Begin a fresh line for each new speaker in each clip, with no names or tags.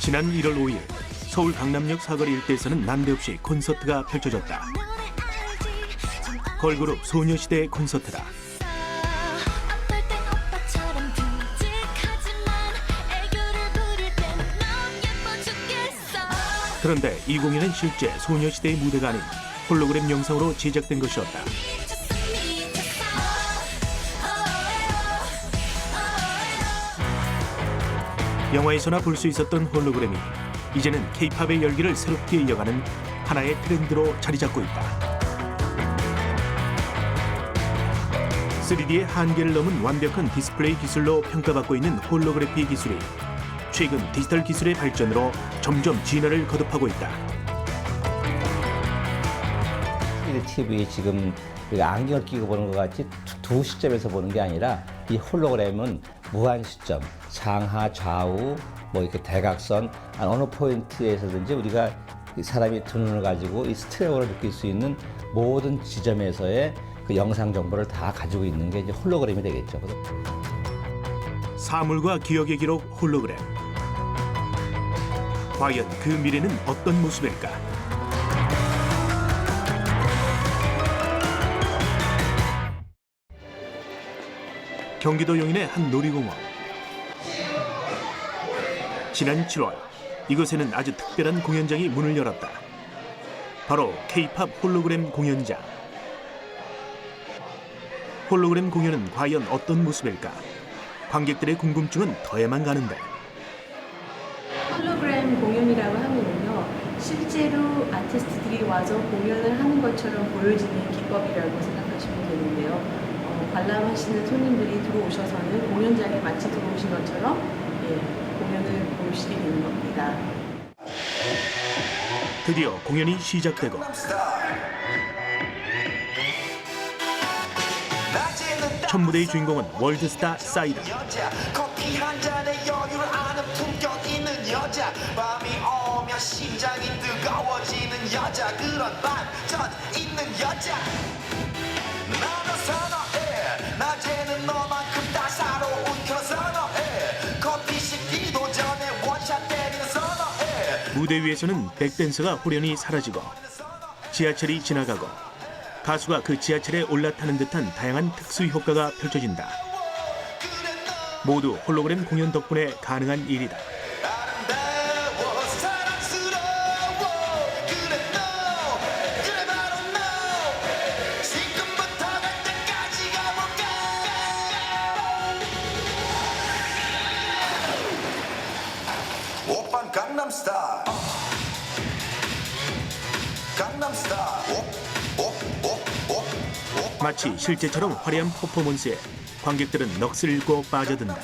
지난 1월 5일 서울 강남역 사거리 일대에서는 난데없이 콘서트가 펼쳐졌다. 걸그룹 소녀시대의 콘서트다. 그런데 이 공연은 실제 소녀시대의 무대가 아닌 홀로그램 영상으로 제작된 것이었다. 영화에서나 볼 수 있었던 홀로그램이 이제는 K-팝의 열기를 새롭게 이어가는 하나의 트렌드로 자리 잡고 있다. 3D의 한계를 넘은 완벽한 디스플레이 기술로 평가받고 있는 홀로그래피 기술이 최근 디지털 기술의 발전으로 점점 진화를 거듭하고 있다.
TV 지금 우리가 안경을 끼고 보는 것 같이 두 시점에서 보는 게 아니라 이 홀로그램은 무한 시점, 상하, 좌우, 뭐 이렇게 대각선 어느 포인트에서든지 우리가 사람이 두 눈을 가지고 이 스테레오를 느낄 수 있는 모든 지점에서의 그 영상 정보를 다 가지고 있는 게 이제 홀로그램이 되겠죠.
사물과 기억의 기록 홀로그램. 과연 그 미래는 어떤 모습일까? 경기도 용인의 한 놀이공원. 지난 7월 이곳에는 아주 특별한 공연장이 문을 열었다. 바로 K-팝 홀로그램 공연장. 홀로그램 공연은 과연 어떤 모습일까? 관객들의 궁금증은 더해만 가는데.
홀로그램 공연이라고 하면요, 실제로 아티스트들이 와서 공연을 하는 것처럼 보여지는 기법이라고 생각하시면 되는데요. 관람하시는 손님들이 들어오셔서는 공연장에 마치 들어오신 것처럼 공연을 보시게 되는 겁니다.
드디어 공연이 시작되고 첫 무대의 주인공은 월드스타 사이다.
커피 한 잔에 여유를 아는 품격 있는 여자, 밤이 오면 심장이 뜨거워지는 여자, 그런 반전 있는 여자. 나는 선호해, 낮에는 너만큼 따사로운 그런 선호해, 커피 식기도 전에 원샷 때리는 선호해.
무대 위에서는 백댄서가 호련히 사라지고 지하철이 지나가고 가수가 그 지하철에 올라타는 듯한 다양한 특수 효과가 펼쳐진다. 모두 홀로그램 공연 덕분에 가능한 일이다.
아름다워 사랑스러워 그래 너 그래 바로 너 지금부터 갈 때까지 가볼까. 오빤 강남스타일 강남스타일
마치 실제처럼 화려한 퍼포먼스에 관객들은 넋을 잃고 빠져든다.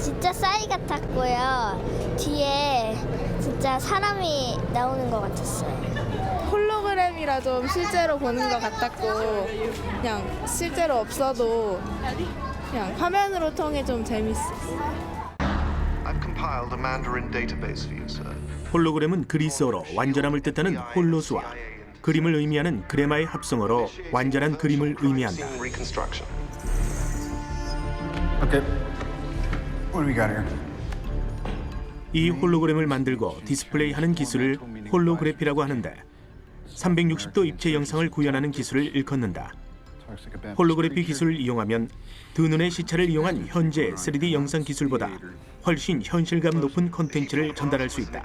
진짜 싸이 같았고요. 뒤에 진짜 사람이 나오는 것 같았어요.
홀로그램이라 좀 실제로 보는 것 같았고, 그냥 실제로 없어도 그냥 화면으로 통해 좀 재밌었어요.
I've compiled a Mandarin database for you, sir.
홀로그램은 그리스어로 완전함을 뜻하는 홀로스와 그림을 의미하는 그레마의 합성어로 완전한 그림을 의미한다.
Reconstruction.
Okay. What do we got here?
이 홀로그램을 만들고 디스플레이하는 기술을 홀로그래피라고 하는데 360도 입체 영상을 구현하는 기술을 일컫는다. 홀로그래피 기술을 이용하면 두 눈의 시차를 이용한 현재 3D 영상 기술보다 훨씬 현실감 높은 콘텐츠를 전달할 수 있다.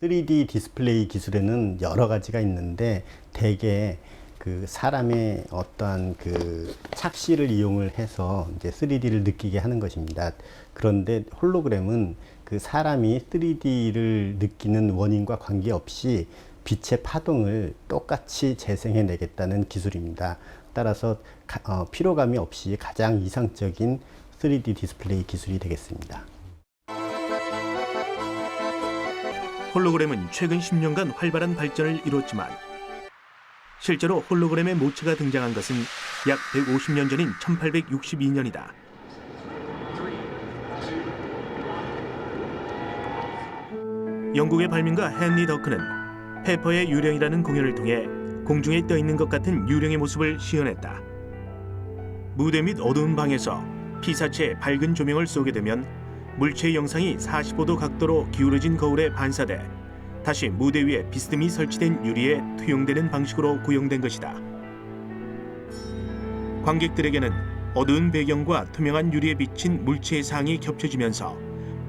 3D 디스플레이 기술에는 여러 가지가 있는데 대개 그 사람의 어떠한 그 착시를 이용을 해서 이제 3D를 느끼게 하는 것입니다. 그런데 홀로그램은 그 사람이 3D를 느끼는 원인과 관계없이 빛의 파동을 똑같이 재생해내겠다는 기술입니다. 따라서 피로감이 없이 가장 이상적인 3D 디스플레이 기술이 되겠습니다.
홀로그램은 최근 10년간 활발한 발전을 이뤘지만 실제로 홀로그램의 모체가 등장한 것은 약 150년 전인 1862년이다. 영국의 발명가 헨리 더크는 페퍼의 유령이라는 공연을 통해 공중에 떠 있는 것 같은 유령의 모습을 시연했다. 무대 및 어두운 방에서 피사체의 밝은 조명을 쏘게 되면 물체의 영상이 45도 각도로 기울어진 거울에 반사돼 다시 무대 위에 비스듬히 설치된 유리에 투영되는 방식으로 구현된 것이다. 관객들에게는 어두운 배경과 투명한 유리에 비친 물체의 상이 겹쳐지면서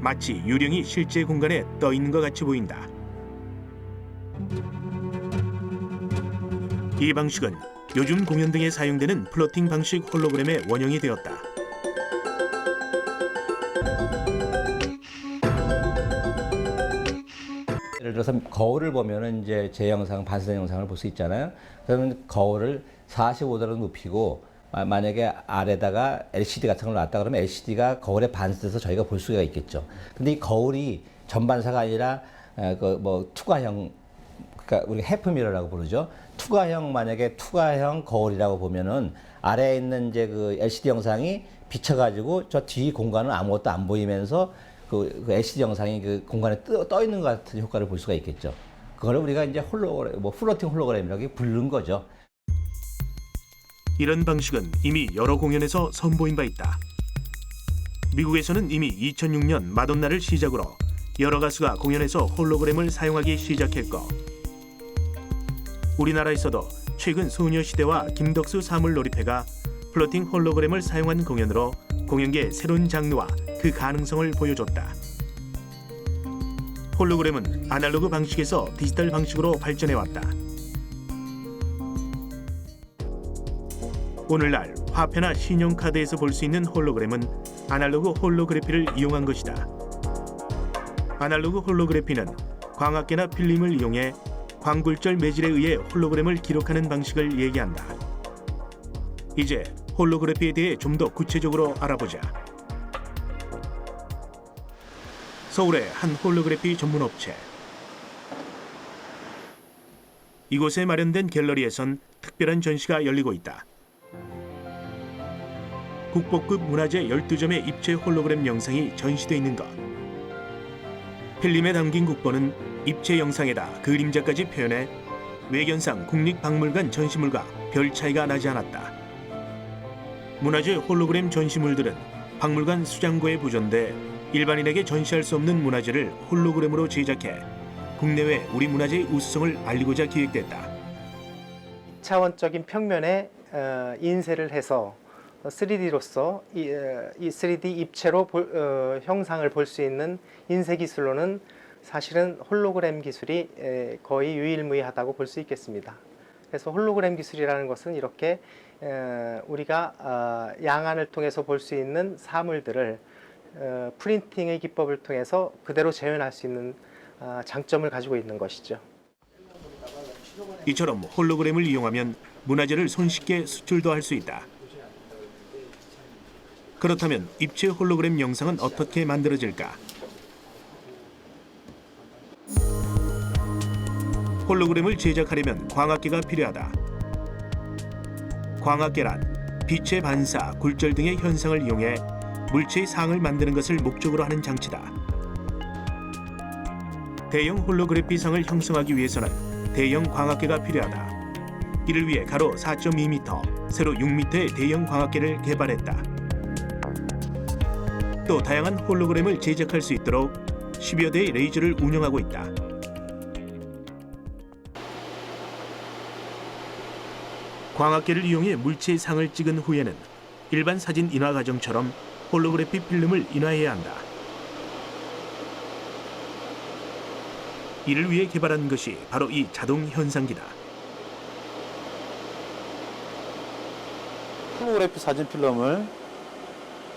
마치 유령이 실제 공간에 떠 있는 것 같이 보인다. 이 방식은 요즘 공연 등에 사용되는 플로팅 방식 홀로그램의 원형이 되었다.
예를 들어서 거울을 보면은 이제 제 영상, 반사된 영상을 볼 수 있잖아요. 그러면 거울을 45도로 눕히고 만약에 아래다가 LCD 같은 걸 놨다 그러면 LCD가 거울에 반사돼서 저희가 볼 수가 있겠죠. 근데 이 거울이 전반사가 아니라 투과형, 그러니까 우리 해프미러라고 부르죠. 만약에 투과형 거울이라고 보면은 아래에 있는 이제 그 LCD 영상이 비쳐가지고 저 뒤 공간은 아무것도 안 보이면서 그 LCD 영상이 그 공간에 떠 있는 것 같은 효과를 볼 수가 있겠죠. 그거를 우리가 이제 플로팅 홀로그램이라고 부르는 거죠.
이런 방식은 이미 여러 공연에서 선보인 바 있다. 미국에서는 이미 2006년 마돈나를 시작으로 여러 가수가 공연에서 홀로그램을 사용하기 시작했고, 우리나라에서도 최근 소녀시대와 김덕수 사물놀이패가 플로팅 홀로그램을 사용한 공연으로 공연계의 새로운 장르와 그 가능성을 보여줬다. 홀로그램은 아날로그 방식에서 디지털 방식으로 발전해왔다. 오늘날 화폐나 신용카드에서 볼 수 있는 홀로그램은 아날로그 홀로그래피를 이용한 것이다. 아날로그 홀로그래피는 광학계나 필름을 이용해 광굴절 매질에 의해 홀로그램을 기록하는 방식을 얘기한다. 이제 홀로그래피에 대해 좀 더 구체적으로 알아보자. 서울의 한 홀로그래피 전문 업체. 이곳에 마련된 갤러리에선 특별한 전시가 열리고 있다. 국보급 문화재 12점의 입체 홀로그램 영상이 전시되어 있는 것. 필름에 담긴 국보는 입체 영상에다 그림자까지 표현해 외견상 국립박물관 전시물과 별 차이가 나지 않았다. 문화재 홀로그램 전시물들은 박물관 수장고에 보존돼 일반인에게 전시할 수 없는 문화재를 홀로그램으로 제작해 국내외 우리 문화재의 우수성을 알리고자 기획됐다.
차원적인 평면에 인쇄를 해서 3D로서 이 3D 입체로 형상을 볼 수 있는 인쇄 기술로는 사실은 홀로그램 기술이 거의 유일무이하다고 볼 수 있겠습니다. 그래서 홀로그램 기술이라는 것은 이렇게 우리가 양안을 통해서 볼 수 있는 사물들을 프린팅의 기법을 통해서 그대로 재현할 수 있는 장점을 가지고 있는 것이죠.
이처럼 홀로그램을 이용하면 문화재를 손쉽게 수출도 할 수 있다. 그렇다면 입체 홀로그램 영상은 어떻게 만들어질까? 홀로그램을 제작하려면 광학계가 필요하다. 광학계란 빛의 반사, 굴절 등의 현상을 이용해 물체의 상을 만드는 것을 목적으로 하는 장치다. 대형 홀로그래피 상을 형성하기 위해서는 대형 광학계가 필요하다. 이를 위해 가로 4.2m, 세로 6m의 대형 광학계를 개발했다. 또 다양한 홀로그램을 제작할 수 있도록 10여 대의 레이저를 운영하고 있다. 광학계를 이용해 물체의 상을 찍은 후에는 일반 사진 인화 과정처럼 홀로그래피 필름을 인화해야 한다. 이를 위해 개발한 것이 바로 이 자동 현상기다.
홀로그래피 사진 필름을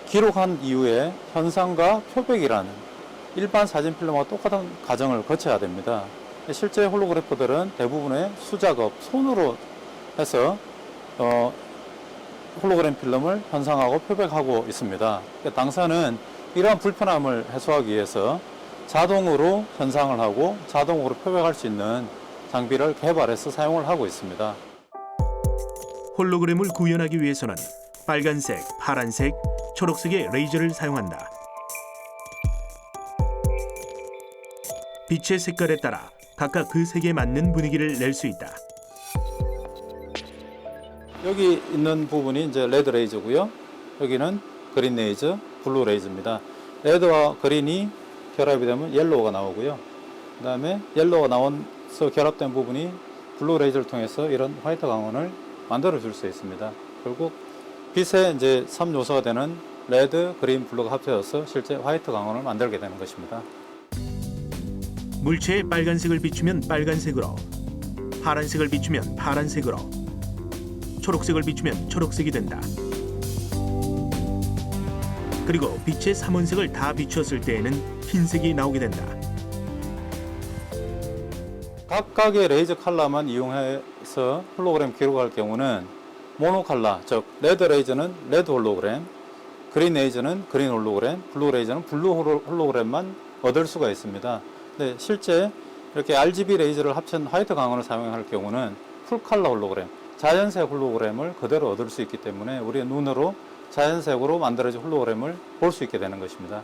기록한 이후에 현상과 표백이라는 일반 사진 필름과 똑같은 과정을 거쳐야 됩니다. 실제 홀로그래퍼들은 대부분의 수작업, 손으로 해서 홀로그램 필름을 현상하고 표백하고 있습니다. 당사는 이러한 불편함을 해소하기 위해서 자동으로 현상을 하고 자동으로 표백할 수 있는 장비를 개발해서 사용을 하고 있습니다.
홀로그램을 구현하기 위해서는 빨간색, 파란색, 초록색의 레이저를 사용한다. 빛의 색깔에 따라 각각 그 색에 맞는 분위기를 낼 수 있다.
여기 있는 부분이 이제 레드 레이저고요. 여기는 그린 레이저, 블루 레이저입니다. 레드와 그린이 결합이 되면 옐로우가 나오고요. 그다음에 옐로우가 나와서 결합된 부분이 블루 레이저를 통해서 이런 화이트 광원을 만들어 줄 수 있습니다. 결국 빛의 이제 3요소가 되는 레드, 그린, 블루가 합쳐져서 실제 화이트 광원을 만들게 되는 것입니다.
물체에 빨간색을 비추면 빨간색으로, 파란색을 비추면 파란색으로, 초록색을 비추면 초록색이 된다. 그리고 빛의 3원색을 다 비추었을 때에는 흰색이 나오게 된다.
각각의 레이저 컬러만 이용해서 홀로그램 기록할 경우는 모노컬러, 즉 레드 레이저는 레드 홀로그램, 그린 레이저는 그린 홀로그램, 블루 레이저는 블루 홀로그램만 얻을 수가 있습니다. 근데 실제 이렇게 RGB 레이저를 합친 화이트 광원을 사용할 경우는 풀컬러 홀로그램, 자연색 홀로그램을 그대로 얻을 수 있기 때문에 우리의 눈으로 자연색으로 만들어진 홀로그램을 볼 수 있게 되는 것입니다.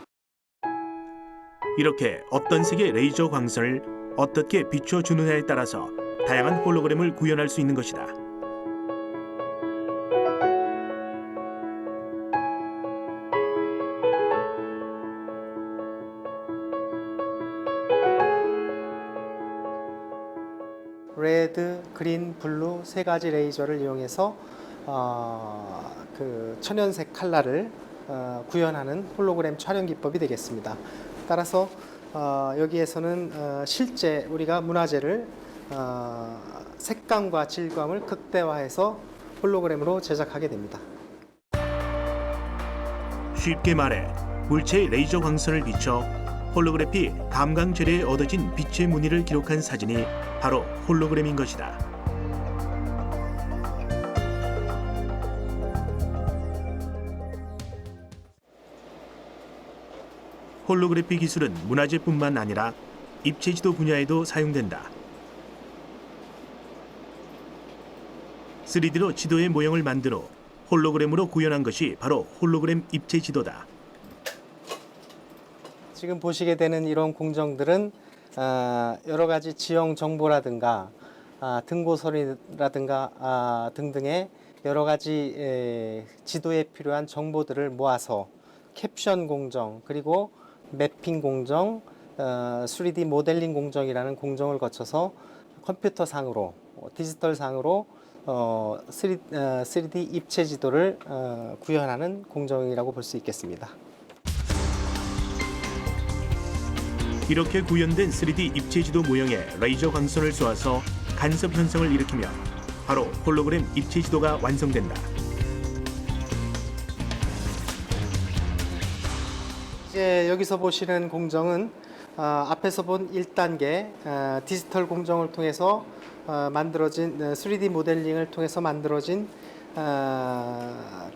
이렇게 어떤 색의 레이저 광선을 어떻게 비춰주느냐에 따라서 다양한 홀로그램을 구현할 수 있는 것이다.
레드, 그린, 블루 세 가지 레이저를 이용해서 그 천연색 컬러를 구현하는 홀로그램 촬영 기법이 되겠습니다. 따라서 여기에서는 실제 우리가 문화재를 색감과 질감을 극대화해서 홀로그램으로 제작하게 됩니다.
쉽게 말해 물체의 레이저 광선을 비춰 홀로그래피 감광 재료에 얻어진 빛의 무늬를 기록한 사진이 바로 홀로그램인 것이다. 홀로그래피 기술은 문화재뿐만 아니라 입체지도 분야에도 사용된다. 3D로 지도의 모형을 만든 후 홀로그램으로 구현한 것이 바로 홀로그램 입체지도다.
지금 보시게 되는 이런 공정들은 여러 가지 지형 정보라든가 등고서리라든가 등등의 여러 가지 지도에 필요한 정보들을 모아서 캡션 공정 그리고 매핑 공정, 3D 모델링 공정이라는 공정을 거쳐서 컴퓨터상으로 디지털상으로 3D 입체 지도를 구현하는 공정이라고 볼 수 있겠습니다.
이렇게 구현된 3D 입체지도 모형에 레이저 광선을 쏘아서 간섭 현상을 일으키면 바로 홀로그램 입체지도가 완성된다.
이제 여기서 보시는 공정은 앞에서 본 1단계 디지털 공정을 통해서 만들어진 3D 모델링을 통해서 만들어진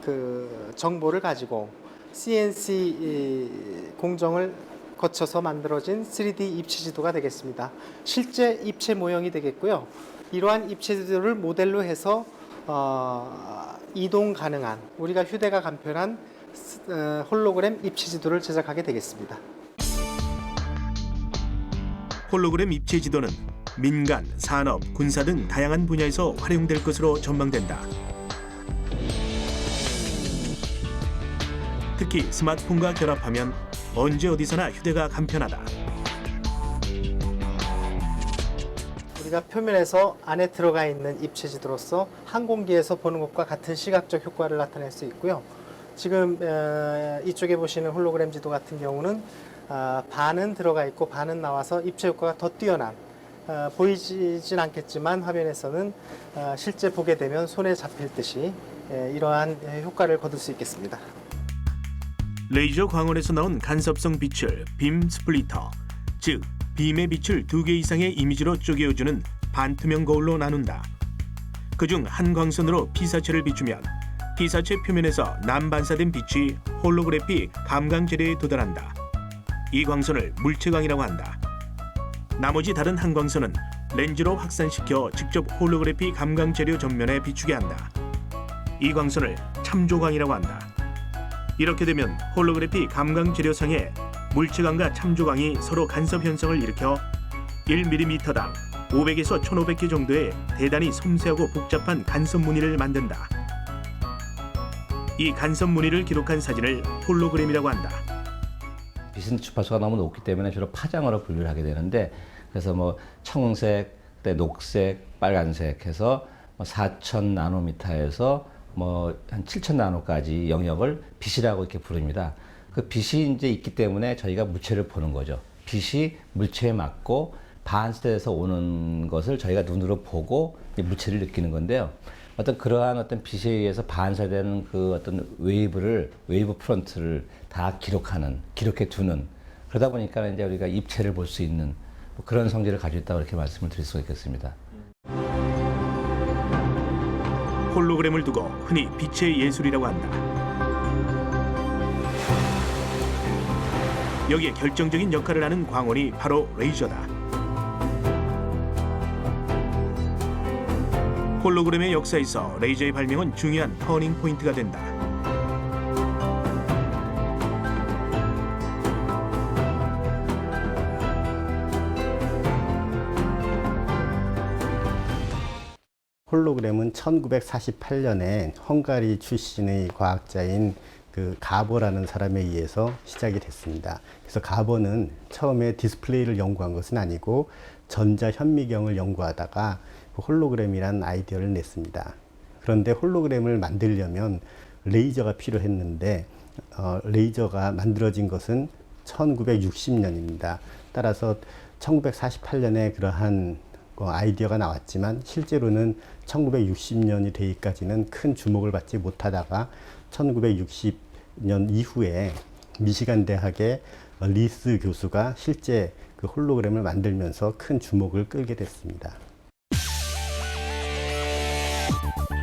그 정보를 가지고 CNC 공정을 거쳐서 만들어진 3D 입체지도가 되겠습니다. 실제 입체 모형이 되겠고요. 이러한 입체지도를 모델로 해서 이동 가능한 우리가 휴대가 간편한 홀로그램 입체지도를 제작하게 되겠습니다.
홀로그램 입체지도는 민간, 산업, 군사 등 다양한 분야에서 활용될 것으로 전망된다. 특히 스마트폰과 결합하면 언제 어디서나 휴대가 간편하다.
우리가 표면에서 안에 들어가 있는 입체지도로서 항공기에서 보는 것과 같은 시각적 효과를 나타낼 수 있고요. 지금 이쪽에 보시는 홀로그램 지도 같은 경우는 반은 들어가 있고 반은 나와서 입체 효과가 더 뛰어난 보이진 않겠지만 화면에서는 실제 보게 되면 손에 잡힐 듯이 이러한 효과를 거둘 수 있겠습니다.
레이저 광원에서 나온 간섭성 빛을 빔 스플리터, 즉 빔의 빛을 2개 이상의 이미지로 쪼개어주는 반투명 거울로 나눈다. 그중 한 광선으로 피사체를 비추면 피사체 표면에서 난반사된 빛이 홀로그래피 감광 재료에 도달한다. 이 광선을 물체광이라고 한다. 나머지 다른 한 광선은 렌즈로 확산시켜 직접 홀로그래피 감광 재료 전면에 비추게 한다. 이 광선을 참조광이라고 한다. 이렇게 되면 홀로그래피 감광 재료상에 물체광과 참조광이 서로 간섭 현상을 일으켜 1mm당 500에서 1500개 정도의 대단히 섬세하고 복잡한 간섭 무늬를 만든다. 이 간섭 무늬를 기록한 사진을 홀로그램이라고 한다.
빛은 주파수가 너무 높기 때문에 주로 파장으로 분류를 하게 되는데, 그래서 뭐 청색, 녹색, 빨간색 해서 4,000 나노미터에서 뭐 한 7,000 나노까지 영역을 빛이라고 이렇게 부릅니다. 그 빛이 이제 있기 때문에 저희가 물체를 보는 거죠. 빛이 물체에 맞고 반사돼서 오는 것을 저희가 눈으로 보고 물체를 느끼는 건데요. 어떤 그러한 어떤 빛에 의해서 반사되는 그 어떤 웨이브 프론트를 다 기록해 두는, 그러다 보니까 이제 우리가 입체를 볼 수 있는 뭐 그런 성질을 가지고 있다고 이렇게 말씀을 드릴 수가 있겠습니다.
홀로그램을 두고 흔히 빛의 예술이라고 한다. 여기에 결정적인 역할을 하는 광원이 바로 레이저다. 홀로그램의 역사에서 레이저의 발명은 중요한 터닝 포인트가 된다.
홀로그램은 1948년에 헝가리 출신의 과학자인 그 가버라는 사람에 의해서 시작이 됐습니다. 그래서 가버는 처음에 디스플레이를 연구한 것은 아니고 전자 현미경을 연구하다가 홀로그램이라는 아이디어를 냈습니다. 그런데 홀로그램을 만들려면 레이저가 필요했는데 레이저가 만들어진 것은 1960년입니다. 따라서 1948년에 그러한 아이디어가 나왔지만 실제로는 1960년이 되기까지는 큰 주목을 받지 못하다가 1960년 이후에 미시간 대학의 리스 교수가 실제 그 홀로그램을 만들면서 큰 주목을 끌게 됐습니다.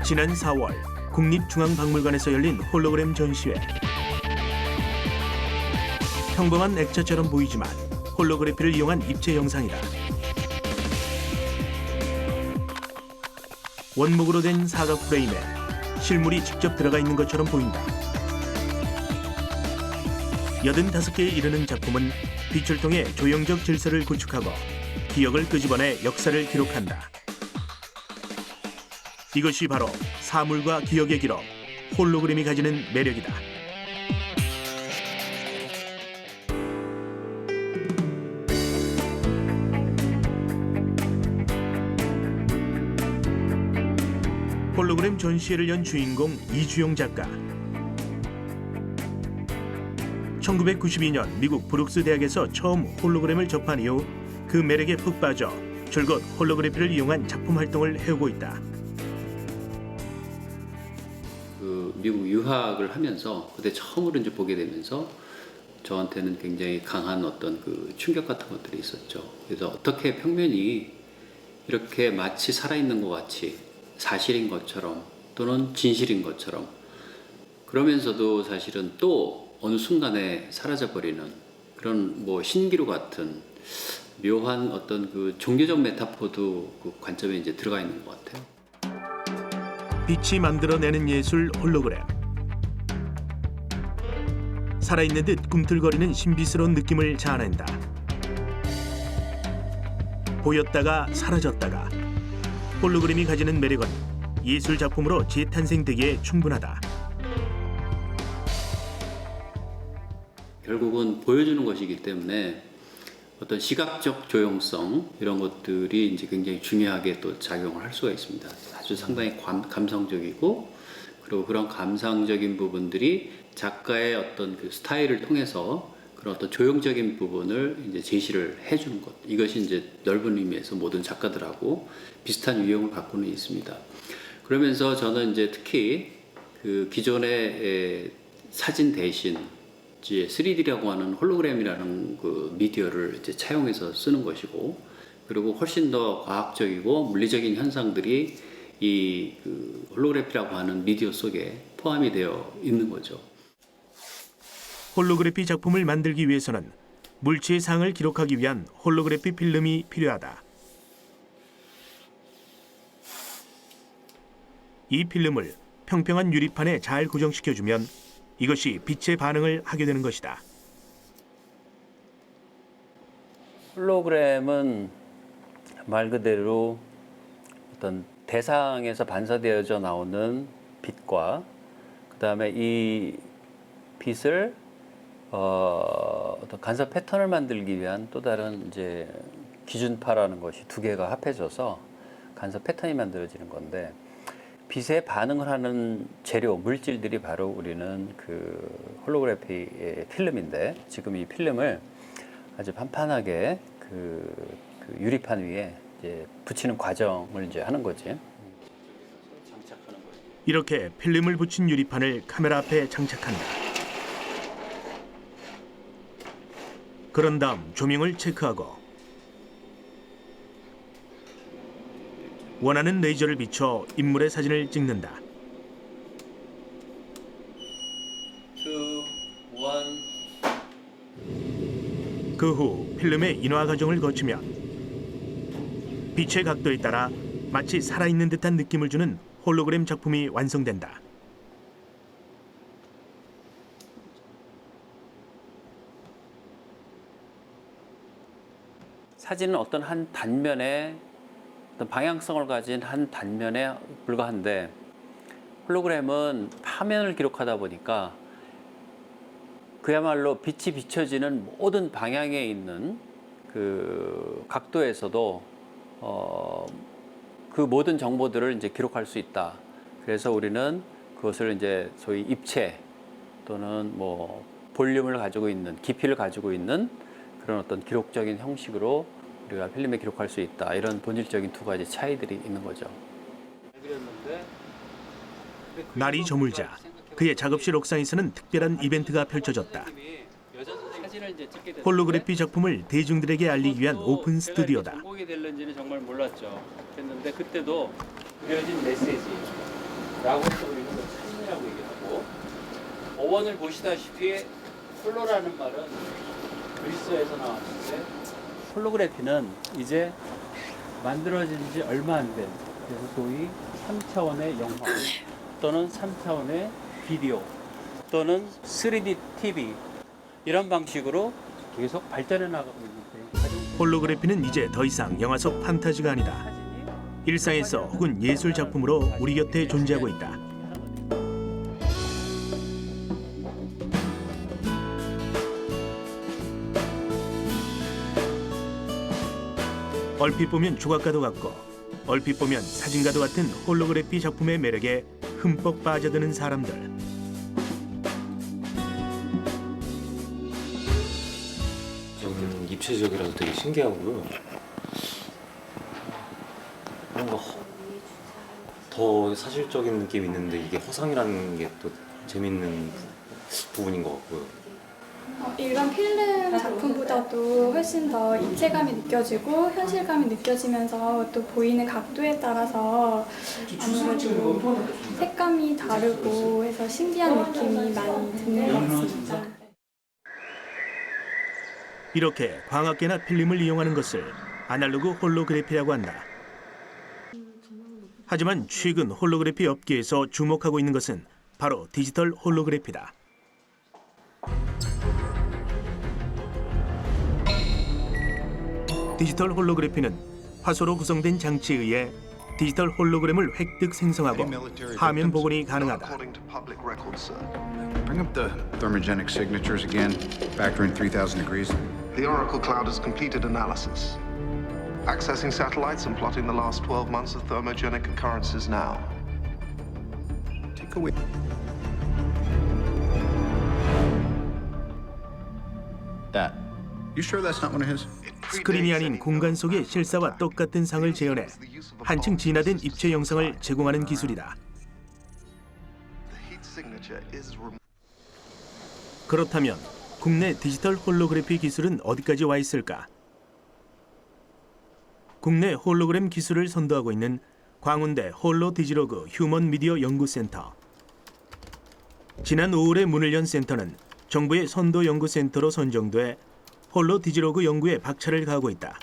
지난 4월 국립중앙박물관에서 열린 홀로그램 전시회. 평범한 액자처럼 보이지만 홀로그래피를 이용한 입체 영상이다. 원목으로 된 사각 프레임에 실물이 직접 들어가 있는 것처럼 보인다. 85개에 이르는 작품은 빛을 통해 조형적 질서를 구축하고 기억을 끄집어내 역사를 기록한다. 이것이 바로 사물과 기억의 기록, 홀로그램이 가지는 매력이다. 홀로그램 전시회를 연 주인공 이주용 작가. 1992년 미국 브룩스 대학에서 처음 홀로그램을 접한 이후 그 매력에 푹 빠져 줄곧 홀로그래피를 이용한 작품 활동을 해오고 있다.
그 미국 유학을 하면서 그때 처음으로 이제 보게 되면서 저한테는 굉장히 강한 어떤 그 충격 같은 것들이 있었죠. 그래서 어떻게 평면이 이렇게 마치 살아있는 것 같이 사실인 것처럼 또는 진실인 것처럼, 그러면서도 사실은 또 어느 순간에 사라져버리는 그런 뭐 신기루 같은 묘한 어떤 그 종교적 메타포도 그 관점에 이제 들어가 있는 것 같아요.
빛이 만들어내는 예술 홀로그램. 살아있는 듯 꿈틀거리는 신비스러운 느낌을 자아낸다. 보였다가 사라졌다가. 홀로그램이 가지는 매력은 예술 작품으로 재탄생되기에 충분하다.
결국은 보여주는 것이기 때문에 어떤 시각적 조형성 이런 것들이 이제 굉장히 중요하게 또 작용을 할 수가 있습니다. 아주 상당히 감성적이고, 그리고 그런 감상적인 부분들이 작가의 어떤 그 스타일을 통해서 그런 어떤 조형적인 부분을 이제 제시를 해주는 것. 이것이 이제 넓은 의미에서 모든 작가들하고 비슷한 유형을 갖고는 있습니다. 그러면서 저는 이제 특히 그 기존의 사진 대신 이제 3D라고 하는 홀로그램이라는 그 미디어를 이제 차용해서 쓰는 것이고, 그리고 훨씬 더 과학적이고 물리적인 현상들이 이 그 홀로그래피라고 하는 미디어 속에 포함이 되어 있는 거죠.
홀로그래피 작품을 만들기 위해서는 물체의 상을 기록하기 위한 홀로그래피 필름이 필요하다. 이 필름을 평평한 유리판에 잘 고정시켜주면 이것이 빛의 반응을 하게 되는 것이다.
홀로그램은 말 그대로 어떤 대상에서 반사되어져 나오는 빛과 그다음에 이 빛을 어떤 간섭 패턴을 만들기 위한 또 다른 이제 기준파라는 것이 두 개가 합해져서 간섭 패턴이 만들어지는 건데, 빛에 반응을 하는 재료 물질들이 바로 우리는 그 홀로그래피의 필름인데, 지금 이 필름을 아주 판판하게 그 유리판 위에 이제 붙이는 과정을 이제 하는 거지.
이렇게 필름을 붙인 유리판을 카메라 앞에 장착한다. 그런 다음 조명을 체크하고 원하는 레이저를 비춰 인물의 사진을 찍는다.
2, 1.
그 후 필름의 인화 과정을 거치면 빛의 각도에 따라 마치 살아있는 듯한 느낌을 주는 홀로그램 작품이 완성된다.
사진은 어떤 한 단면에 어떤 방향성을 가진 한 단면에 불과한데, 홀로그램은 화면을 기록하다 보니까 그야말로 빛이 비춰지는 모든 방향에 있는 그 각도에서도 그 모든 정보들을 이제 기록할 수 있다. 그래서 우리는 그것을 이제 소위 입체 또는 뭐 볼륨을 가지고 있는, 깊이를 가지고 있는 그런 어떤 기록적인 형식으로 우리가 필름에 기록할 수 있다. 이런 본질적인 두 가지 차이들이 있는 거죠.
날이 저물자 그의 작업실 옥상에서는 특별한 이벤트가 펼쳐졌다. 홀로그래피 작품을 대중들에게 알리기 위한 오픈 스튜디오다.
성공이 될는지는 정말 몰랐죠. 그랬는데 그때도 그려진 메시지라고 해서 우리는 사진이라고 얘기하고, 어원을 보시다시피 홀로라는 말은 그리스어에서 나왔는데, 홀로그래피는 이제 만들어진 지 얼마 안 된, 그래서 소위 3차원의 영화 또는 3차원의 비디오 또는 3D TV 이런 방식으로 계속 발전해 나가고 있는데,
홀로그래피는 이제 더 이상 영화 속 판타지가 아니다. 일상에서 혹은 예술 작품으로 우리 곁에 존재하고 있다. 얼핏 보면 조각가도 같고 얼핏 보면 사진가도 같은 홀로그래피 작품의 매력에 흠뻑 빠져드는 사람들.
좀 입체적이라서 되게 신기하고요. 뭔가 더 사실적인 느낌이 있는데 이게 허상이라는 게 또 재밌는 부분인 것 같고요.
일반 필름 작품보다도 훨씬 더 입체감이 느껴지고 현실감이 느껴지면서 또 보이는 각도에 따라서 아무래도 색감이 다르고 해서 신기한 느낌이 많이 드는 것 같습니다.
이렇게 광학계나 필름을 이용하는 것을 아날로그 홀로그래피라고 한다. 하지만 최근 홀로그래피 업계에서 주목하고 있는 것은 바로 디지털 홀로그래피다. 디지털 홀로그래피는 화소로 구성된 장치에 의해 디지털 홀로그램을 획득 생성하고 화면 복원이 가능하다.
Bring up the thermogenic signatures again. Factor in 3,000 degrees.
The Oracle Cloud has completed analysis. Accessing satellites and plotting the last 12 months of thermogenic occurrences now.
Take away. That. You sure that's not one of his?
스크린이 아닌 공간 속의 실사와 똑같은 상을 재현해 한층 진화된 입체 영상을 제공하는 기술이다. 그렇다면 국내 디지털 홀로그래피 기술은 어디까지 와 있을까? 국내 홀로그램 기술을 선도하고 있는 광운대 홀로디지로그 휴먼 미디어 연구센터. 지난 5월에 문을 연 센터는 정부의 선도 연구센터로 선정돼 홀로디지로그 연구에 박차를 가하고 있다.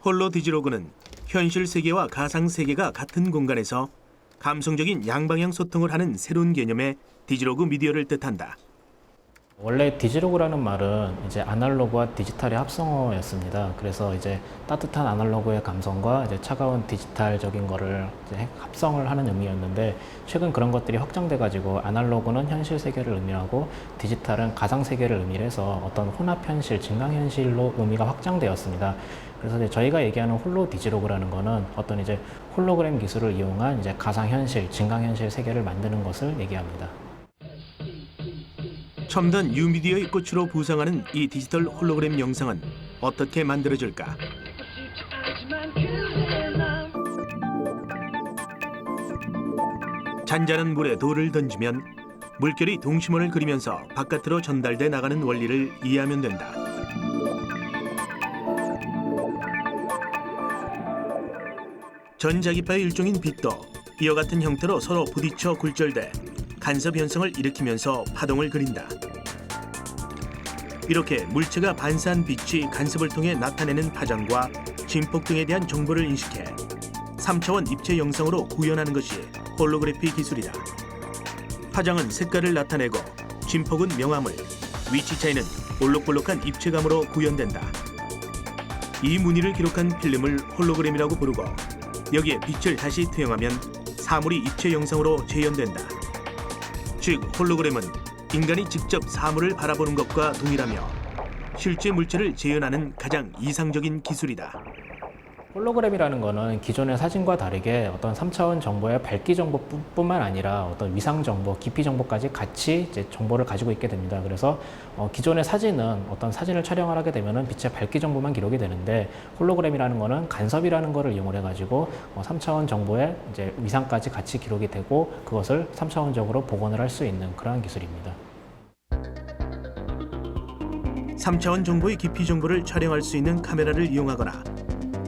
홀로디지로그는 현실 세계와 가상 세계가 같은 공간에서 감성적인 양방향 소통을 하는 새로운 개념의 디지로그 미디어를 뜻한다.
원래 디지로그라는 말은 이제 아날로그와 디지털의 합성어였습니다. 그래서 이제 따뜻한 아날로그의 감성과 이제 차가운 디지털적인 거를 이제 합성을 하는 의미였는데, 최근 그런 것들이 확장돼 가지고 아날로그는 현실 세계를 의미하고 디지털은 가상 세계를 의미해서 어떤 혼합 현실, 증강 현실로 의미가 확장되었습니다. 그래서 이제 저희가 얘기하는 홀로 디지로그라는 거는 어떤 이제 홀로그램 기술을 이용한 이제 가상 현실, 증강 현실 세계를 만드는 것을 얘기합니다.
첨단 뉴미디어의 꽃으로 부상하는 이 디지털 홀로그램 영상은 어떻게 만들어질까? 잔잔한 물에 돌을 던지면 물결이 동심원을 그리면서 바깥으로 전달돼 나가는 원리를 이해하면 된다. 전자기파의 일종인 빛도 이와 같은 형태로 서로 부딪혀 굴절돼 간섭 현상을 일으키면서 파동을 그린다. 이렇게 물체가 반사한 빛이 간섭을 통해 나타내는 파장과 진폭 등에 대한 정보를 인식해 3차원 입체 영상으로 구현하는 것이 홀로그래피 기술이다. 파장은 색깔을 나타내고 진폭은 명암을, 위치 차이는 볼록볼록한 입체감으로 구현된다. 이 무늬를 기록한 필름을 홀로그램이라고 부르고, 여기에 빛을 다시 투영하면 사물이 입체 영상으로 재현된다. 즉, 홀로그램은 인간이 직접 사물을 바라보는 것과 동일하며 실제 물체를 재현하는 가장 이상적인 기술이다.
홀로그램이라는 거는 기존의 사진과 다르게 어떤 3차원 정보의 밝기 정보뿐만 아니라 어떤 위상 정보, 깊이 정보까지 같이 이제 정보를 가지고 있게 됩니다. 그래서 기존의 사진은 어떤 사진을 촬영을 하게 되면은 빛의 밝기 정보만 기록이 되는데, 홀로그램이라는 거는 간섭이라는 거를 이용을 해가지고 3차원 정보의 이제 위상까지 같이 기록이 되고 그것을 3차원적으로 복원을 할 수 있는 그러한 기술입니다.
3차원 정보의 깊이 정보를 촬영할 수 있는 카메라를 이용하거나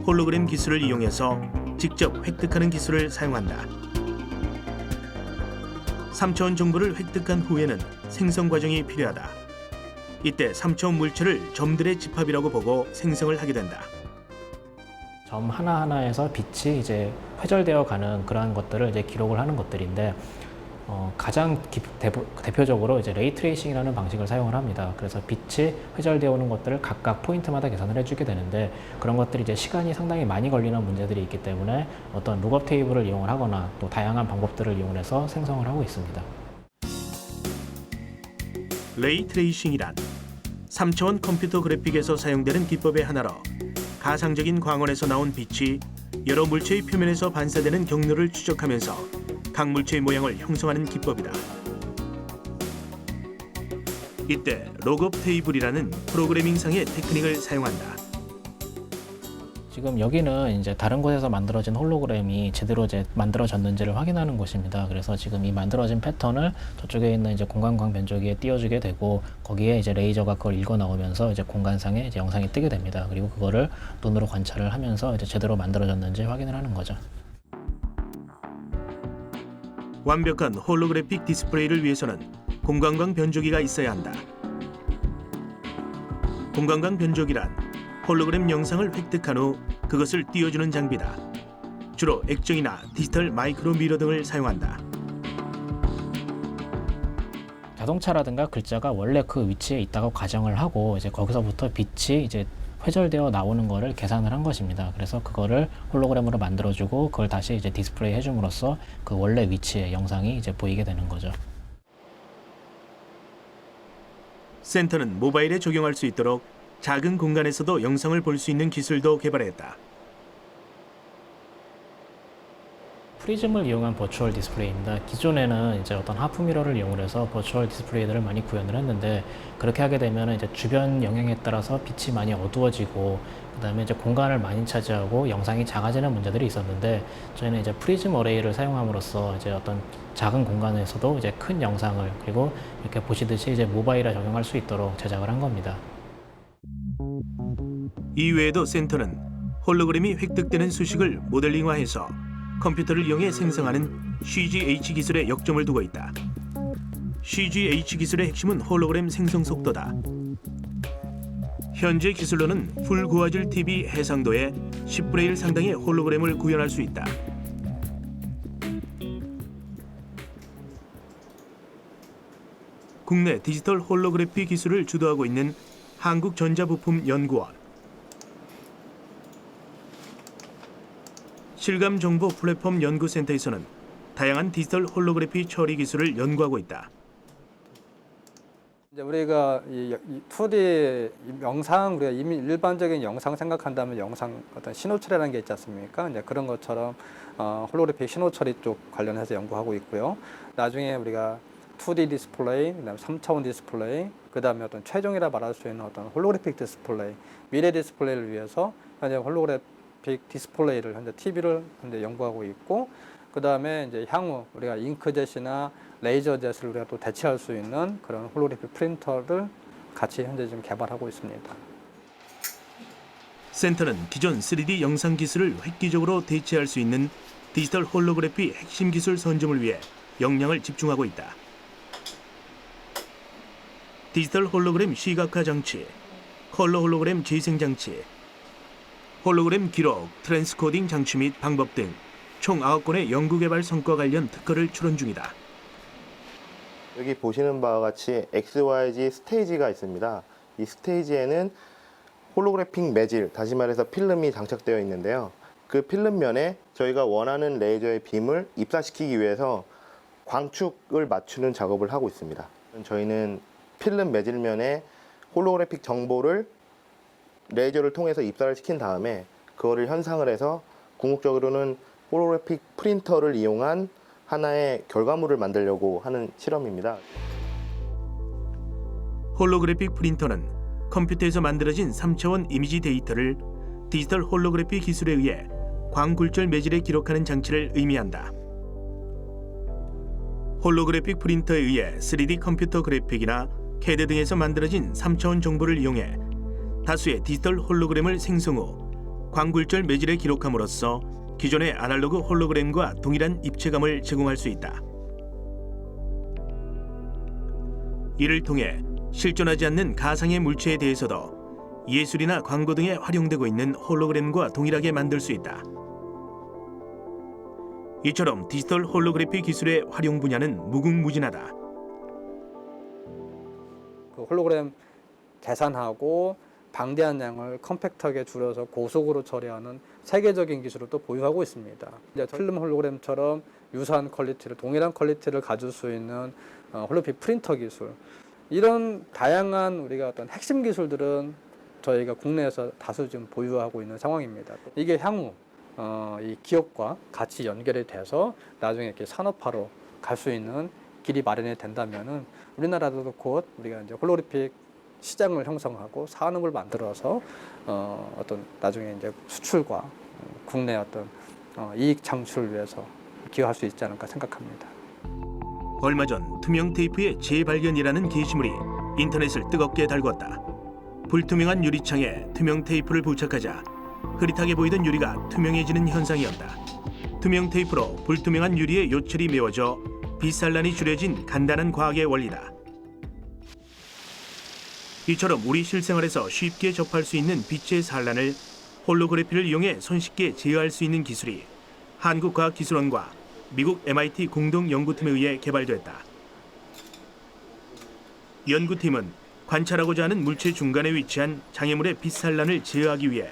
홀로그램 기술을 이용해서 직접 획득하는 기술을 사용한다. 3차원 정보를 획득한 후에는 생성 과정이 필요하다. 이때 3차원 물체를 점들의 집합이라고 보고 생성을 하게 된다.
점 하나하나에서 빛이 이제 회절되어 가는 그러한 것들을 이제 기록을 하는 것들인데, 가장 대표적으로 이제 레이 트레이싱이라는 방식을 사용을 합니다. 그래서 빛이 회절되어 오는 것들을 각각 포인트마다 계산을 해주게 되는데, 그런 것들이 이제 시간이 상당히 많이 걸리는 문제들이 있기 때문에 어떤 룩업 테이블을 이용을 하거나 또 다양한 방법들을 이용해서 생성을 하고 있습니다.
레이 트레이싱이란 3차원 컴퓨터 그래픽에서 사용되는 기법의 하나로, 가상적인 광원에서 나온 빛이 여러 물체의 표면에서 반사되는 경로를 추적하면서 각 물체의 모양을 형성하는 기법이다. 이때 룩업 테이블이라는 프로그래밍상의 테크닉을 사용한다.
지금 여기는 이제 다른 곳에서 만들어진 홀로그램이 제대로 이제 만들어졌는지를 확인하는 곳입니다. 그래서 지금 이 만들어진 패턴을 저쪽에 있는 이제 공간광 변조기에 띄워주게 되고, 거기에 이제 레이저가 그걸 읽어 나오면서 이제 공간상에 이제 영상이 뜨게 됩니다. 그리고 그거를 눈으로 관찰을 하면서 이제 제대로 만들어졌는지 확인을 하는 거죠.
완벽한 홀로그래픽 디스플레이를 위해서는 공간광 변조기가 있어야 한다. 공간광 변조기란 홀로그램 영상을 획득한 후 그것을 띄워주는 장비다. 주로 액정이나 디지털 마이크로 미러 등을 사용한다.
자동차라든가 글자가 원래 그 위치에 있다고 가정을 하고, 이제 거기서부터 빛이 이제 회절되어 나오는 거를 계산을 한 것입니다. 그래서 그거를 홀로그램으로 만들어주고 그걸 다시 이제 디스플레이 해줌으로써 그 원래 위치의 영상이 이제 보이게 되는 거죠.
센터는 모바일에 적용할 수 있도록 작은 공간에서도 영상을 볼 수 있는 기술도 개발했다.
프리즘을 이용한 버추얼 디스플레이입니다. 기존에는 이제 어떤 하프 미러를 이용해서 버추얼 디스플레이들을 많이 구현을 했는데, 그렇게 하게 되면 이제 주변 영향에 따라서 빛이 많이 어두워지고, 그다음에 이제 공간을 많이 차지하고 영상이 작아지는 문제들이 있었는데, 저희는 이제 프리즘 어레이를 사용함으로써 이제 어떤 작은 공간에서도 이제 큰 영상을, 그리고 이렇게 보시듯이 이제 모바일에 적용할 수 있도록 제작을 한 겁니다.
이외에도 센터는 홀로그램이 획득되는 수식을 모델링화해서 컴퓨터를 이용해 생성하는 CGH 기술에 역점을 두고 있다. CGH 기술의 핵심은 홀로그램 생성 속도다. 현재 기술로는 풀 고화질 TV 해상도에 10분의 1 상당의 홀로그램을 구현할 수 있다. 국내 디지털 홀로그래피 기술을 주도하고 있는 한국전자부품연구원. 실감정보 플랫폼 연구센터에서는 다양한 디지털 홀로그래피 처리 기술을 연구하고 있다.
이제 우리가 이 2D 영상, 우리가 이미 일반적인 영상 생각한다면 영상 어떤 신호 처리라는 게 있지 않습니까? 이제 그런 것처럼 홀로그래픽 신호 처리 쪽 관련해서 연구하고 있고요. 나중에 우리가 2D 디스플레이, 그다음에 3차원 디스플레이, 그다음에 어떤 최종이라 말할 수 있는 어떤 홀로그래픽 디스플레이, 미래 디스플레이를 위해서 현재 홀로그래픽 디스플레이를 현재 TV를 현재 연구하고 있고, 그다음에 이제 향후 우리가 잉크젯이나 레이저젯을 우리가 또 대체할 수 있는 그런 홀로그래픽 프린터를 같이 현재 지금 개발하고 있습니다.
센터는 기존 3D 영상 기술을 획기적으로 대체할 수 있는 디지털 홀로그래피 핵심 기술 선점을 위해 역량을 집중하고 있다. 디지털 홀로그램 시각화 장치, 컬러 홀로그램 재생 장치, 홀로그램 기록, 트랜스코딩 장치 및 방법 등 총 9건의 연구개발 성과 관련 특허를 출원 중이다.
여기 보시는 바와 같이 XYZ 스테이지가 있습니다. 이 스테이지에는 홀로그래픽 매질, 다시 말해서 필름이 장착되어 있는데요. 그 필름면에 저희가 원하는 레이저의 빔을 입사시키기 위해서 광축을 맞추는 작업을 하고 있습니다. 저희는 필름 매질면에 홀로그래픽 정보를 레이저를 통해서 입사를 시킨 다음에 그거를 현상을 해서 궁극적으로는 홀로그래픽 프린터를 이용한 하나의 결과물을 만들려고 하는 실험입니다.
홀로그래픽 프린터는 컴퓨터에서 만들어진 3차원 이미지 데이터를 디지털 홀로그래피 기술에 의해 광굴절 매질에 기록하는 장치를 의미한다. 홀로그래픽 프린터에 의해 3D 컴퓨터 그래픽이나 CAD 등에서 만들어진 3차원 정보를 이용해 다수의 디지털 홀로그램을 생성 후 광굴절 매질에 기록함으로써 기존의 아날로그 홀로그램과 동일한 입체감을 제공할 수 있다. 이를 통해 실존하지 않는 가상의 물체에 대해서도 예술이나 광고 등에 활용되고 있는 홀로그램과 동일하게 만들 수 있다. 이처럼 디지털 홀로그래피 기술의 활용 분야는 무궁무진하다.
그 홀로그램 계산하고 방대한 양을 컴팩트하게 줄여서 고속으로 처리하는 세계적인 기술을 또 보유하고 있습니다. 이제 필름 홀로그램처럼 유사한 퀄리티를, 동일한 퀄리티를 가질 수 있는 홀로그래픽 프린터 기술, 이런 다양한 우리가 어떤 핵심 기술들은 저희가 국내에서 다수 지금 보유하고 있는 상황입니다. 이게 향후 이 기업과 같이 연결이 돼서 나중에 이렇게 산업화로 갈 수 있는 길이 마련이 된다면은 우리나라도 곧 우리가 이제 홀로그래픽 시장을 형성하고 산업을 만들어서 어떤 나중에 이제 수출과 국내 어떤 이익 창출을 위해서 기여할 수 있지 않을까 생각합니다.
얼마 전 투명 테이프의 재발견이라는 게시물이 인터넷을 뜨겁게 달궜다. 불투명한 유리창에 투명 테이프를 부착하자 흐릿하게 보이던 유리가 투명해지는 현상이었다. 투명 테이프로 불투명한 유리의 요철이 메워져 빛산란이 줄여진 간단한 과학의 원리다. 이처럼 우리 실생활에서 쉽게 접할 수 있는 빛의 산란을 홀로그래피를 이용해 손쉽게 제어할 수 있는 기술이 한국과학기술원과 미국 MIT 공동연구팀에 의해 개발됐다. 연구팀은 관찰하고자 하는 물체 중간에 위치한 장애물의 빛산란을 제어하기 위해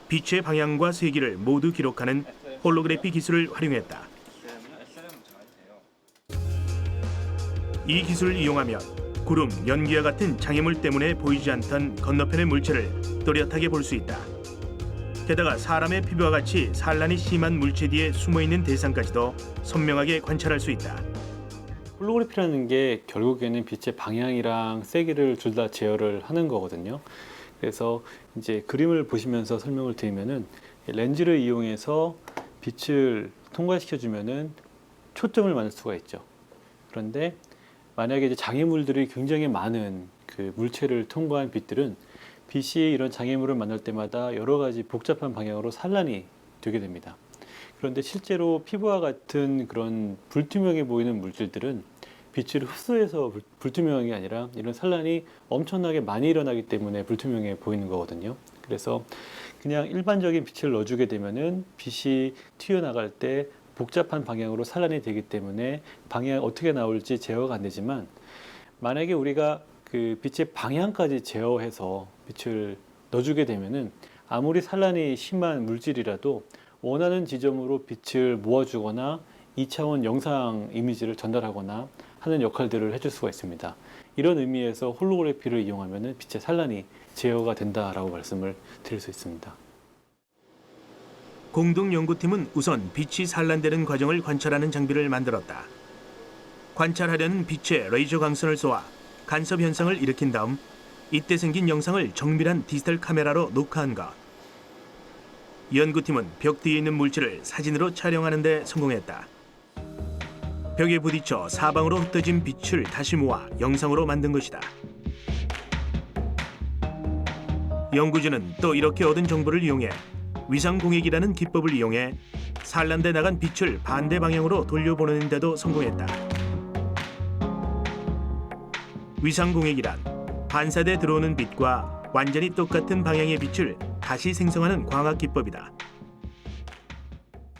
빛의 방향과 세기를 모두 기록하는 홀로그래피 기술을 활용했다. 이 기술을 이용하면 구름, 연기와 같은 장애물 때문에 보이지 않던 건너편의 물체를 또렷하게 볼 수 있다. 게다가 사람의 피부와 같이 산란이 심한 물체 뒤에 숨어있는 대상까지도 선명하게 관찰할 수 있다.
홀로그래피라는 게 결국에는 빛의 방향이랑 세기를 둘 다 제어를 하는 거거든요. 그래서 이제 그림을 보시면서 설명을 드리면은 렌즈를 이용해서 빛을 통과시켜주면은 초점을 만들 수가 있죠. 그런데 만약에 이제 장애물들이 굉장히 많은 그 물체를 통과한 빛들은 빛이 이런 장애물을 만날 때마다 여러 가지 복잡한 방향으로 산란이 되게 됩니다. 그런데 실제로 피부와 같은 그런 불투명해 보이는 물질들은 빛을 흡수해서 불투명한 게 아니라 이런 산란이 엄청나게 많이 일어나기 때문에 불투명해 보이는 거거든요. 그래서 그냥 일반적인 빛을 넣어주게 되면은 빛이 튀어나갈 때 복잡한 방향으로 산란이 되기 때문에 방향이 어떻게 나올지 제어가 안 되지만 만약에 우리가 그 빛의 방향까지 제어해서 빛을 넣어주게 되면은 아무리 산란이 심한 물질이라도 원하는 지점으로 빛을 모아주거나 2차원 영상 이미지를 전달하거나 하는 역할들을 해줄 수가 있습니다. 이런 의미에서 홀로그래피를 이용하면 빛의 산란이 제어가 된다라고 말씀을 드릴 수 있습니다.
공동 연구팀은 우선 빛이 산란되는 과정을 관찰하는 장비를 만들었다. 관찰하려는 빛의 레이저 광선을 쏘아 간섭 현상을 일으킨 다음 이때 생긴 영상을 정밀한 디지털 카메라로 녹화한 것. 연구팀은 벽 뒤에 있는 물질을 사진으로 촬영하는 데 성공했다. 벽에 부딪혀 사방으로 흩어진 빛을 다시 모아 영상으로 만든 것이다. 연구진은 또 이렇게 얻은 정보를 이용해 위상공획이라는 기법을 이용해 산란돼 나간 빛을 반대 방향으로 돌려보내는 데도 성공했다. 위상공획이란 반사돼 들어오는 빛과 완전히 똑같은 방향의 빛을 다시 생성하는 광학 기법이다.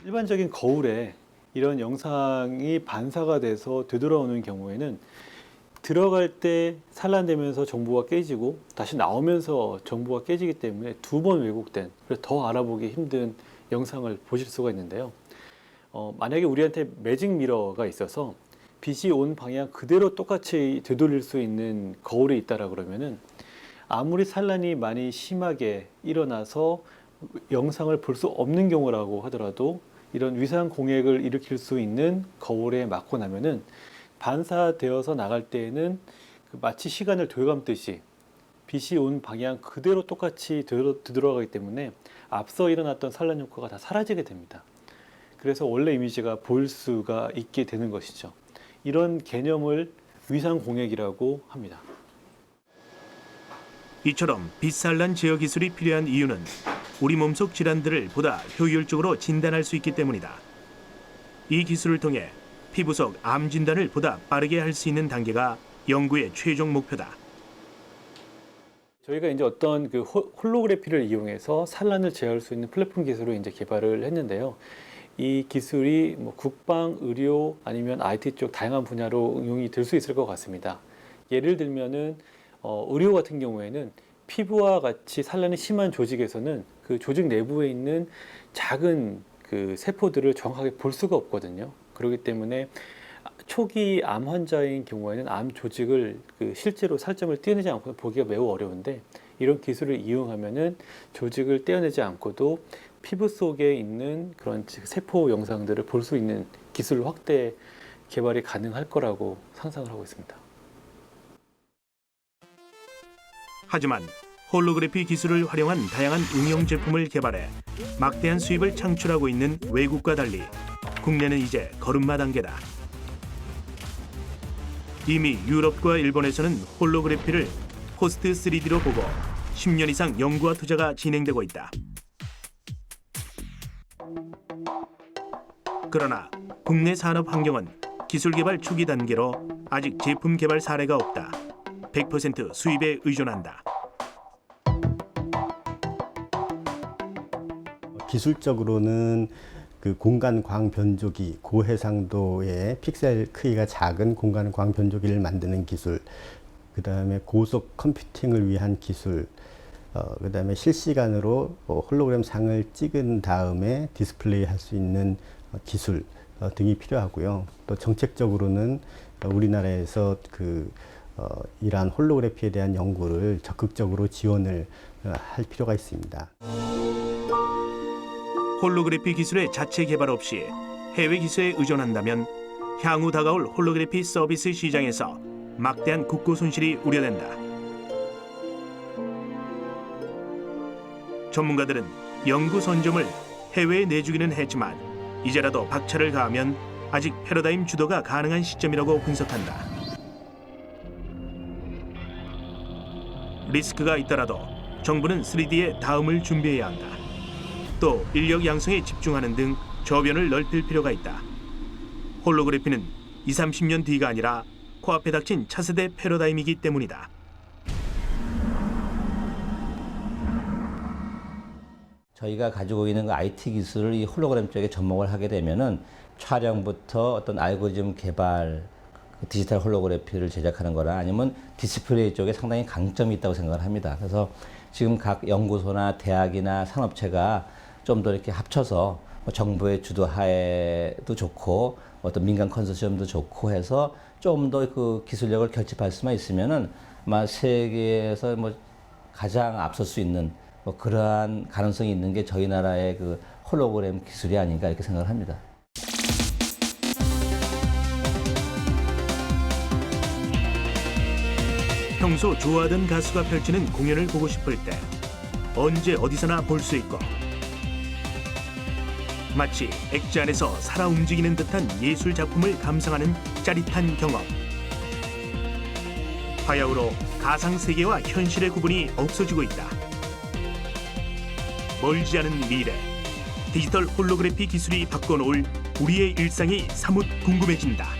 일반적인 거울에 이런 영상이 반사가 돼서 되돌아오는 경우에는 들어갈 때 산란되면서 정보가 깨지고 다시 나오면서 정보가 깨지기 때문에 두 번 왜곡된, 그래서 더 알아보기 힘든 영상을 보실 수가 있는데요. 만약에 우리한테 매직 미러가 있어서 빛이 온 방향 그대로 똑같이 되돌릴 수 있는 거울이 있다라 그러면은 아무리 산란이 많이 심하게 일어나서 영상을 볼 수 없는 경우라고 하더라도 이런 위상 공획을 일으킬 수 있는 거울에 맞고 나면은 반사되어서 나갈 때에는 마치 시간을 되감듯이 빛이 온 방향 그대로 똑같이 되돌아가기 때문에 앞서 일어났던 산란 효과가 다 사라지게 됩니다. 그래서 원래 이미지가 보일 수가 있게 되는 것이죠. 이런 개념을 위상 공획이라고 합니다.
이처럼 빛 산란 제어 기술이 필요한 이유는 우리 몸속 질환들을 보다 효율적으로 진단할 수 있기 때문이다. 이 기술을 통해 피부 속 암 진단을 보다 빠르게 할 수 있는 단계가 연구의 최종 목표다.
저희가 이제 어떤 그 홀로그래피를 이용해서 산란을 제어할 수 있는 플랫폼 기술을 이제 개발을 했는데요. 이 기술이 뭐 국방, 의료 아니면 IT 쪽 다양한 분야로 응용이 될 수 있을 것 같습니다. 예를 들면은 의료 같은 경우에는 피부와 같이 산란이 심한 조직에서는 그 조직 내부에 있는 작은 그 세포들을 정확하게 볼 수가 없거든요. 그렇기 때문에 초기 암 환자인 경우에는 암 조직을 실제로 살점을 떼어내지 않고 보기가 매우 어려운데 이런 기술을 이용하면은 조직을 떼어내지 않고도 피부 속에 있는 그런 세포 영상들을 볼 수 있는 기술 확대 개발이 가능할 거라고 상상을 하고 있습니다.
하지만 홀로그래피 기술을 활용한 다양한 응용 제품을 개발해 막대한 수입을 창출하고 있는 외국과 달리 국내는 이제 걸음마 단계다. 이미 유럽과 일본에서는 홀로그래피를 포스트 3D로 보고 10년 이상 연구와 투자가 진행되고 있다. 그러나 국내 산업 환경은 기술 개발 초기 단계로 아직 제품 개발 사례가 없다. 100% 수입에 의존한다.
기술적으로는 그 공간 광 변조기, 고해상도의 픽셀 크기가 작은 공간 광 변조기를 만드는 기술, 그 다음에 고속 컴퓨팅을 위한 기술, 그 다음에 실시간으로 홀로그램 상을 찍은 다음에 디스플레이 할 수 있는 기술 등이 필요하고요. 또 정책적으로는 우리나라에서 이러한 홀로그래피에 대한 연구를 적극적으로 지원을 할 필요가 있습니다.
홀로그래피 기술의 자체 개발 없이 해외 기술에 의존한다면 향후 다가올 홀로그래피 서비스 시장에서 막대한 국고 손실이 우려된다. 전문가들은 연구 선점을 해외에 내주기는 했지만 이제라도 박차를 가하면 아직 패러다임 주도가 가능한 시점이라고 분석한다. 리스크가 있더라도 정부는 3D의 다음을 준비해야 한다. 또 인력 양성에 집중하는 등 저변을 넓힐 필요가 있다. 홀로그래피는 20-30년 뒤가 아니라 코앞에 닥친 차세대 패러다임이기 때문이다.
저희가 가지고 있는 그 IT 기술을 이 홀로그램 쪽에 접목을 하게 되면은 촬영부터 어떤 알고리즘 개발, 디지털 홀로그래피를 제작하는 거나 아니면 디스플레이 쪽에 상당히 강점이 있다고 생각을 합니다. 그래서 지금 각 연구소나 대학이나 산업체가 좀 더 이렇게 합쳐서 정부의 주도하에도 좋고 어떤 민간 컨소시엄도 좋고 해서 좀 더 그 기술력을 결집할 수만 있으면은 아마 세계에서 뭐 가장 앞설 수 있는 뭐 그러한 가능성이 있는 게 저희 나라의 그 홀로그램 기술이 아닌가 이렇게 생각을 합니다.
평소 좋아하던 가수가 펼치는 공연을 보고 싶을 때 언제 어디서나 볼 수 있고 마치 액자 안에서 살아 움직이는 듯한 예술 작품을 감상하는 짜릿한 경험. 바야흐로 가상 세계와 현실의 구분이 없어지고 있다. 멀지 않은 미래, 디지털 홀로그래피 기술이 바꿔놓을 우리의 일상이 사뭇 궁금해진다.